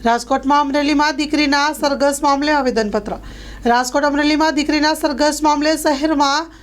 રાજકોટમાં અમરેલીમાં દીકરીના સરઘસ મામલે આવેદનપત્ર. રાજકોટ અમરેલીમાં દીકરીના સરઘસ મામલે શહેરમાં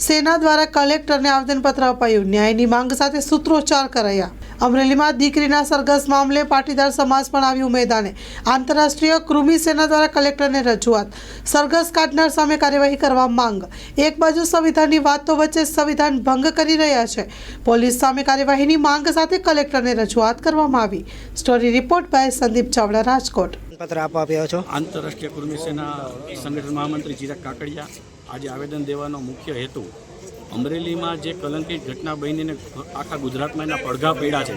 સેના દ્વારા કલેક્ટરને આવેદનપત્ર અપાયું. ન્યાયની માંગ સાથે સૂત્રોચ્ચાર કરાયા. અમરેલીમાં દીકરીના સરઘસ મામલે પાટીદાર સમાજ પણ આવ્યું મેદાને. આંતરરાષ્ટ્રીય કૃમિ સેના દ્વારા કલેક્ટરને રજૂઆત. સરઘસ કાઢનાર સામે કાર્યવાહી કરવા માંગ. એક બાજુ સંવિધાનની વાતો વચ્ચે સંવિધાન ભંગ કરી રહ્યા છે. પોલીસ સામે કાર્યવાહીની માંગ સાથે કલેક્ટરને રજૂઆત કરવામાં આવી. Story report by Sandeep Chavda, Rajkot. પત્ર આપવા આવ્યા છો. આંતરરાષ્ટ્રીય કૃમિ સેના સંગઠન મહામંત્રી ચિરાગ કાકડિયા. આજે આવેદન દેવાનો મુખ્ય હેતુ અમરેલીમાં જે કલંકિત ઘટના બનીને આખા ગુજરાતમાં એના પડઘા પડ્યા છે,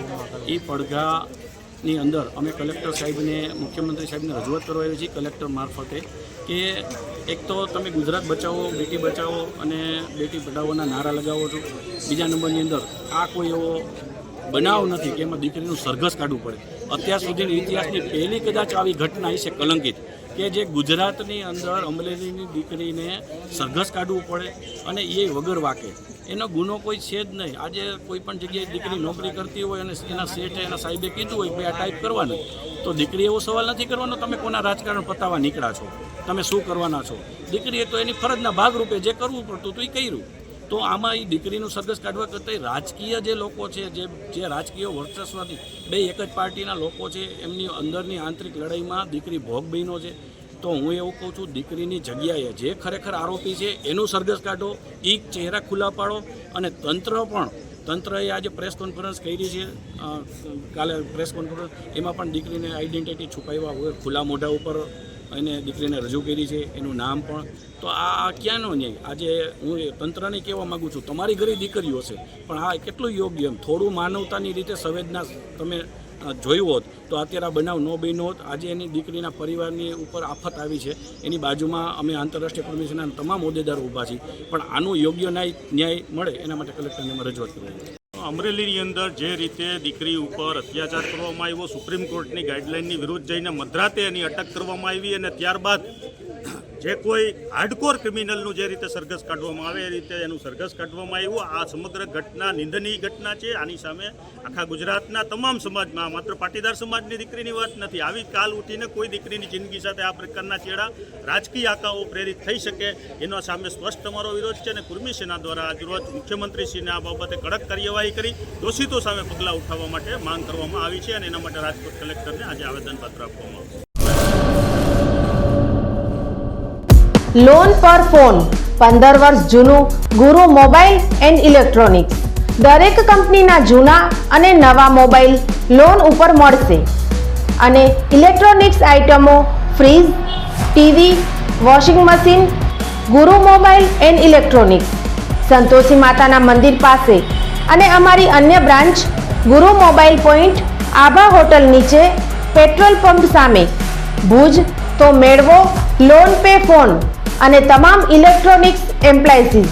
એ પડઘાની અંદર અમે કલેક્ટર સાહેબને, મુખ્યમંત્રી સાહેબને રજૂઆત કરવા આવી છીએ કલેક્ટર મારફતે કે એક તો તમે ગુજરાત બચાવો, બેટી બચાવો અને બેટી પઢાઓના નારા લગાવો છો. બીજા નંબરની અંદર આ કોઈ એવો બનાવ નથી કે એમાં દીકરીનું સરઘસ કાઢવું પડે. અત્યાર સુધીની ઇતિહાસની પહેલી કદાચ આવી ઘટના છે કલંકિત કે જે ગુજરાતની અંદર અમરેલીની દીકરીને સરઘસ કાઢવું પડે અને એ વગર વાકે. એનો ગુનો કોઈ છે જ નહીં. આજે કોઈ પણ જગ્યાએ દીકરી નોકરી કરતી હોય અને એના શેઠે એના સાહેબે કીધું હોય કે આ ટાઈપ કરવાનું, તો દીકરી એવો સવાલ નથી કરવાનો તમે કોના રાજકારણ પતાવવા નીકળ્યા છો, તમે શું કરવાના છો. દીકરીએ તો એની ફરજના ભાગરૂપે જે કરવું પડતું હતું એ કર્યું. તો આમાં એ દીકરીનું સરઘસ કાઢવા કરતાં રાજકીય જે લોકો છે, જે રાજકીય વર્ચસ્વથી બે એક જ પાર્ટીના લોકો છે, એમની અંદરની આંતરિક લડાઈમાં દીકરી ભોગ બન્યો છે. તો હું એવું કહું છું, દીકરીની જગ્યાએ જે ખરેખર આરોપી છે એનું સરઘસ કાઢો, એ ચહેરા ખુલ્લા પાડો. અને તંત્રએ આજે પ્રેસ કોન્ફરન્સ કરી છે, કાલે પ્રેસ કોન્ફરન્સ, એમાં પણ દીકરીને આઈડેન્ટિટી છુપાવ્યા હોય ખુલ્લા મોઢા ઉપર એને દીકરીને રજૂ કરી છે, એનું નામ પણ. તો આ ક્યાંનો ન્યાય? આજે હું તંત્રને કહેવા માગું છું, તમારી ઘરે દીકરીઓ છે, પણ આ કેટલું યોગ્ય? એમ થોડું માનવતાની રીતે સંવેદના તમે જોયું હોત તો અત્યારે આ બનાવ ન બન્યો હોત. આજે એની દીકરીના પરિવારની ઉપર આફત આવી છે. એની બાજુમાં અમે આંતરરાષ્ટ્રીય કૃમિ સેનાના તમામ હોદ્દેદારો ઊભા છીએ, પણ આનું યોગ્ય ન્યાય મળે એના માટે કલેક્ટરને અમે રજૂઆત કરવી. અમરેલીની અંદર જે રીતે દીકરી ઉપર અત્યાચાર કરવામાં આવ્યો, સુપ્રીમ કોર્ટની ગાઈડલાઇનની વિરુદ્ધ જઈને મધરાતે એની અટક કરવામાં આવી અને ત્યારબાદ જે કોઈ હાર્ડકોર ક્રિમિનલનું જે રીતે સરઘસ કાઢવામાં આવે એ રીતે એનું સરઘસ કાઢવામાં આવ્યું. આ સમગ્ર ઘટના નિંદનીય ઘટના છે. આની સામે આખા ગુજરાતના તમામ સમાજમાં, માત્ર પાટીદાર સમાજની દીકરીની વાત નથી, આવી કાલ ઉઠીને કોઈ દીકરીની જિંદગી સાથે આ પ્રકારના ચેડા, રાજકીય આંકાઓ પ્રેરિત થઈ શકે એના સામે સ્પષ્ટ અમારો વિરોધ છે. અને કૃમિ સેના દ્વારા આજરોજ મુખ્યમંત્રીશ્રીને આ બાબતે કડક કાર્યવાહી કરી દોષિતો સામે પગલાં ઉઠાવવા માટે માંગ કરવામાં આવી છે અને એના માટે રાજકોટ કલેક્ટરને આજે આવેદનપત્ર આપવામાં આવ્યું. લોન પર ફોન 15 વર્ષ જૂનું ગુરુ મોબાઈલ એન્ડ ઇલેક્ટ્રોનિક્સ. દરેક કંપનીના જૂના અને નવા મોબાઈલ લોન ઉપર મળશે અને ઇલેક્ટ્રોનિક્સ આઇટમો ફ્રીજ, ટીવી, વોશિંગ મશીન. ગુરુ મોબાઈલ એન્ડ ઇલેક્ટ્રોનિક્સ, સંતોષી માતાના મંદિર પાસે અને અમારી અન્ય બ્રાન્ચ ગુરુ મોબાઈલ પોઈન્ટ, આભા હોટલ નીચે, પેટ્રોલ પંપ સામે, ભુજ. તો મેળવો લોન પે ફોન અને તમામ ઇલેક્ટ્રોનિક્સ એપ્લાયન્સીસ.